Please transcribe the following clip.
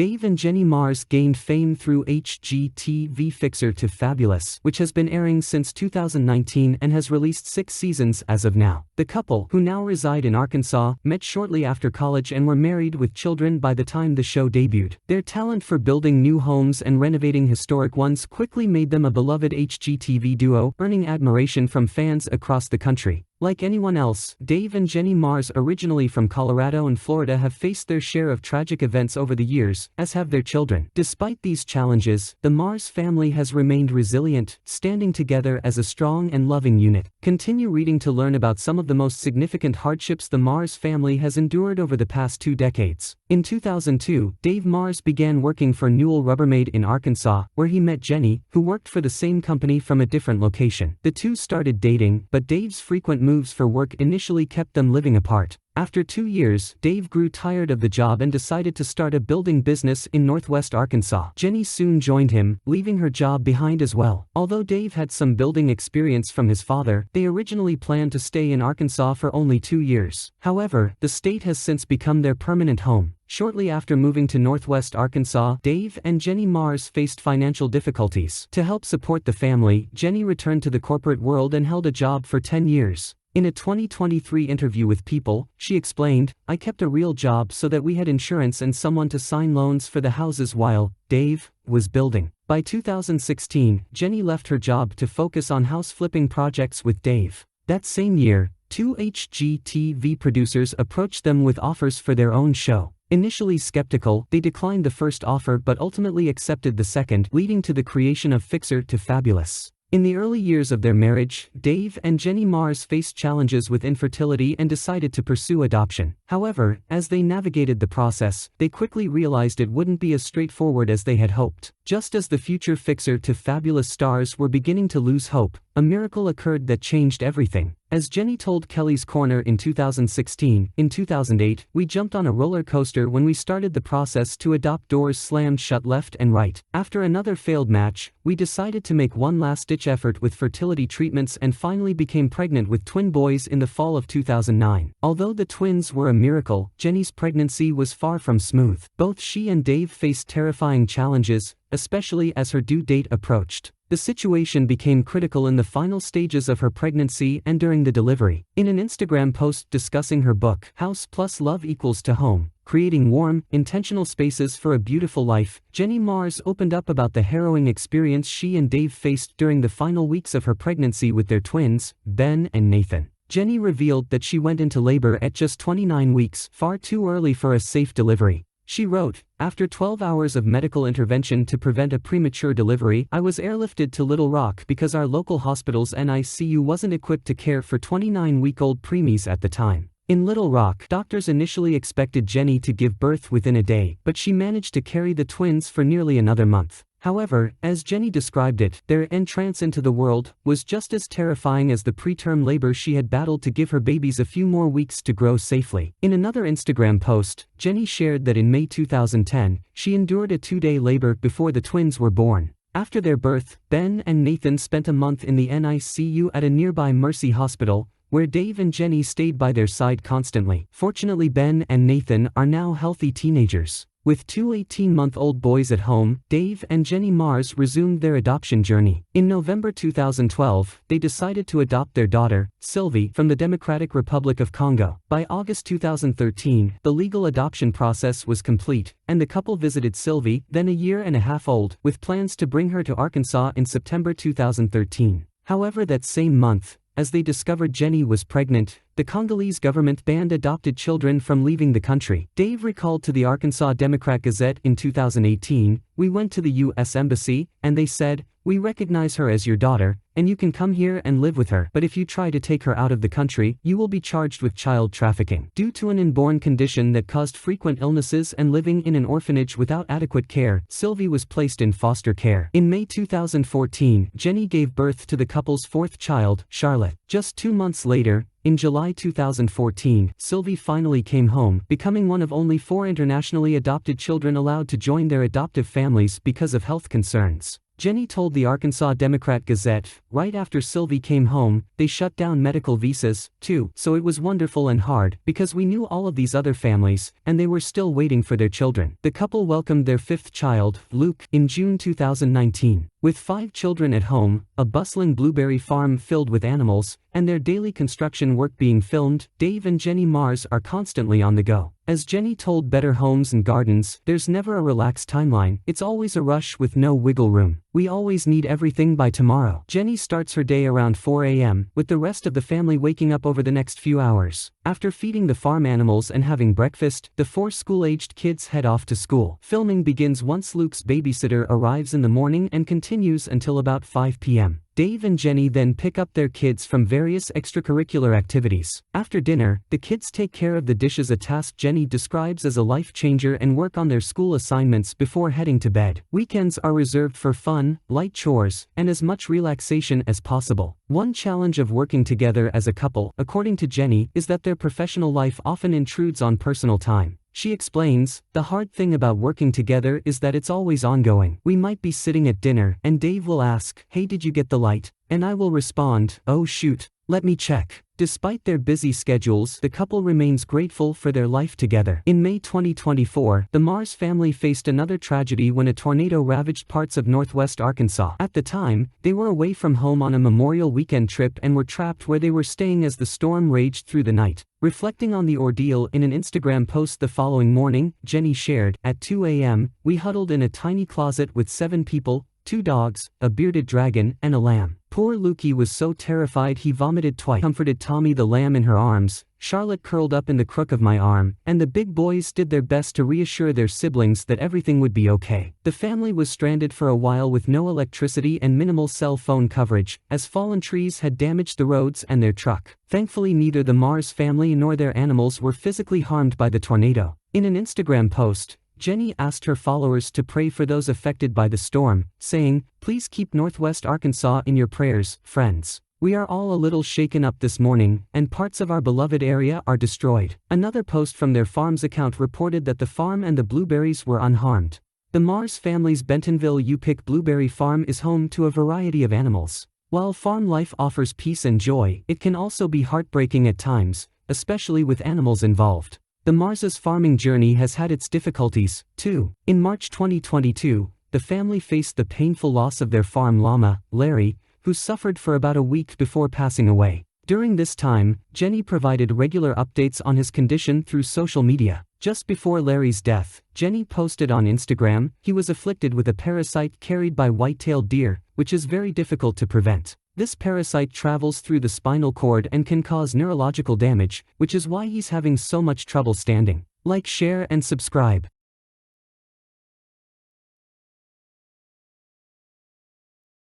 Dave and Jenny Mars gained fame through HGTV Fixer to Fabulous, which has been airing since 2019 and has released 6 seasons as of now. The couple, who now reside in Arkansas, met shortly after college and were married with children by the time the show debuted. Their talent for building new homes and renovating historic ones quickly made them a beloved HGTV duo, earning admiration from fans across the country. Like anyone else, Dave and Jenny Mars, originally from Colorado and Florida, have faced their share of tragic events over the years, as have their children. Despite these challenges, the Mars family has remained resilient, standing together as a strong and loving unit. Continue reading to learn about some of the most significant hardships the Mars family has endured over the past 2 decades. In 2002, Dave Mars began working for Newell Rubbermaid in Arkansas, where he met Jenny, who worked for the same company from a different location. The two started dating, but Dave's frequent moves for work initially kept them living apart. After 2 years, Dave grew tired of the job and decided to start a building business in Northwest Arkansas. Jenny soon joined him, leaving her job behind as well. Although Dave had some building experience from his father, they originally planned to stay in Arkansas for only 2 years. However, the state has since become their permanent home. Shortly after moving to Northwest Arkansas, Dave and Jenny Mars faced financial difficulties. To help support the family, Jenny returned to the corporate world and held a job for 10 years. In a 2023 interview with People, she explained, "I kept a real job so that we had insurance and someone to sign loans for the houses while Dave was building." By 2016, Jenny left her job to focus on house flipping projects with Dave. That same year, 2 HGTV producers approached them with offers for their own show. Initially skeptical, they declined the first offer but ultimately accepted the second, leading to the creation of Fixer to Fabulous. In the early years of their marriage, Dave and Jenny Mars faced challenges with infertility and decided to pursue adoption. However, as they navigated the process, they quickly realized it wouldn't be as straightforward as they had hoped. Just as the future Fixer to Fabulous stars were beginning to lose hope, a miracle occurred that changed everything. As Jenny told Kelly's Corner in 2016, "In 2008, we jumped on a roller coaster when we started the process to adopt. Doors slammed shut left and right. After another failed match, we decided to make one last-ditch effort with fertility treatments and finally became pregnant with twin boys in the fall of 2009. Although the twins were a miracle, Jenny's pregnancy was far from smooth. Both she and Dave faced terrifying challenges, especially as her due date approached. The situation became critical in the final stages of her pregnancy and during the delivery. In an Instagram post discussing her book, House Plus Love Equals to Home, Creating Warm, Intentional Spaces for a Beautiful Life, Jenny Mars opened up about the harrowing experience she and Dave faced during the final weeks of her pregnancy with their twins, Ben and Nathan. Jenny revealed that she went into labor at just 29 weeks, far too early for a safe delivery. She wrote, "After 12 hours of medical intervention to prevent a premature delivery, I was airlifted to Little Rock because our local hospital's NICU wasn't equipped to care for 29-week-old preemies at the time." In Little Rock, doctors initially expected Jenny to give birth within a day, but she managed to carry the twins for nearly another month. However, as Jenny described it, their entrance into the world was just as terrifying as the preterm labor she had battled to give her babies a few more weeks to grow safely. In another Instagram post, Jenny shared that in May 2010, she endured a 2-day labor before the twins were born. After their birth, Ben and Nathan spent a month in the NICU at a nearby Mercy hospital, where Dave and Jenny stayed by their side constantly. Fortunately, Ben and Nathan are now healthy teenagers. With 2 18-month-old boys at home, Dave and Jenny Mars resumed their adoption journey. In November 2012, they decided to adopt their daughter, Sylvie, from the Democratic Republic of Congo. By August 2013, the legal adoption process was complete, and the couple visited Sylvie, then a year and a half old, with plans to bring her to Arkansas in September 2013. However, that same month, as they discovered Jenny was pregnant, the Congolese government banned adopted children from leaving the country. Dave recalled to the Arkansas Democrat-Gazette in 2018, "We went to the U.S. Embassy, and they said, 'We recognize her as your daughter, and you can come here and live with her. But if you try to take her out of the country, you will be charged with child trafficking.'" Due to an inborn condition that caused frequent illnesses and living in an orphanage without adequate care, Sylvie was placed in foster care. In May 2014, Jenny gave birth to the couple's 4th child, Charlotte. Just 2 months later, in July 2014, Sylvie finally came home, becoming one of only 4 internationally adopted children allowed to join their adoptive families because of health concerns. Jenny told the Arkansas Democrat-Gazette, right after Sylvie came home, they shut down medical visas, too, so it was wonderful and hard, because we knew all of these other families, and they were still waiting for their children. The couple welcomed their fifth child, Luke, in June 2019. With 5 children at home, a bustling blueberry farm filled with animals, and their daily construction work being filmed, Dave and Jenny Mars are constantly on the go. As Jenny told Better Homes and Gardens, there's never a relaxed timeline, it's always a rush with no wiggle room. We always need everything by tomorrow. Jenny starts her day around 4 a.m., with the rest of the family waking up over the next few hours. After feeding the farm animals and having breakfast, the 4 school-aged kids head off to school. Filming begins once Luke's babysitter arrives in the morning and continues until about 5 p.m. Dave and Jenny then pick up their kids from various extracurricular activities. After dinner, the kids take care of the dishes, a task Jenny describes as a life changer, and work on their school assignments before heading to bed. Weekends are reserved for fun, light chores, and as much relaxation as possible. One challenge of working together as a couple, according to Jenny, is that their professional life often intrudes on personal time. She explains, the hard thing about working together is that it's always ongoing. We might be sitting at dinner, and Dave will ask, "Hey, did you get the light?" And I will respond, "Oh shoot, let me check." Despite their busy schedules, the couple remains grateful for their life together. In May 2024, the Mars family faced another tragedy when a tornado ravaged parts of northwest Arkansas. At the time, they were away from home on a Memorial Weekend trip and were trapped where they were staying as the storm raged through the night. Reflecting on the ordeal in an Instagram post the following morning, Jenny shared, "At 2 a.m., we huddled in a tiny closet with 7 people, 2 dogs, a bearded dragon, and a lamb. Poor Lukey was so terrified he vomited twice. Comforted Tommy the lamb in her arms, Charlotte curled up in the crook of my arm, and the big boys did their best to reassure their siblings that everything would be okay." The family was stranded for a while with no electricity and minimal cell phone coverage, as fallen trees had damaged the roads and their truck. Thankfully, neither the Mars family nor their animals were physically harmed by the tornado. In an Instagram post, Jenny asked her followers to pray for those affected by the storm, saying, "Please keep Northwest Arkansas in your prayers, friends. We are all a little shaken up this morning, and parts of our beloved area are destroyed." Another post from their farm's account reported that the farm and the blueberries were unharmed. The Mars family's Bentonville U-Pick Blueberry Farm is home to a variety of animals. While farm life offers peace and joy, it can also be heartbreaking at times, especially with animals involved. The Mars's farming journey has had its difficulties, too. In March 2022, the family faced the painful loss of their farm llama, Larry, who suffered for about a week before passing away. During this time, Jenny provided regular updates on his condition through social media. Just before Larry's death, Jenny posted on Instagram, "He was afflicted with a parasite carried by white-tailed deer, which is very difficult to prevent. This parasite travels through the spinal cord and can cause neurological damage, which is why he's having so much trouble standing." Like, share, and subscribe.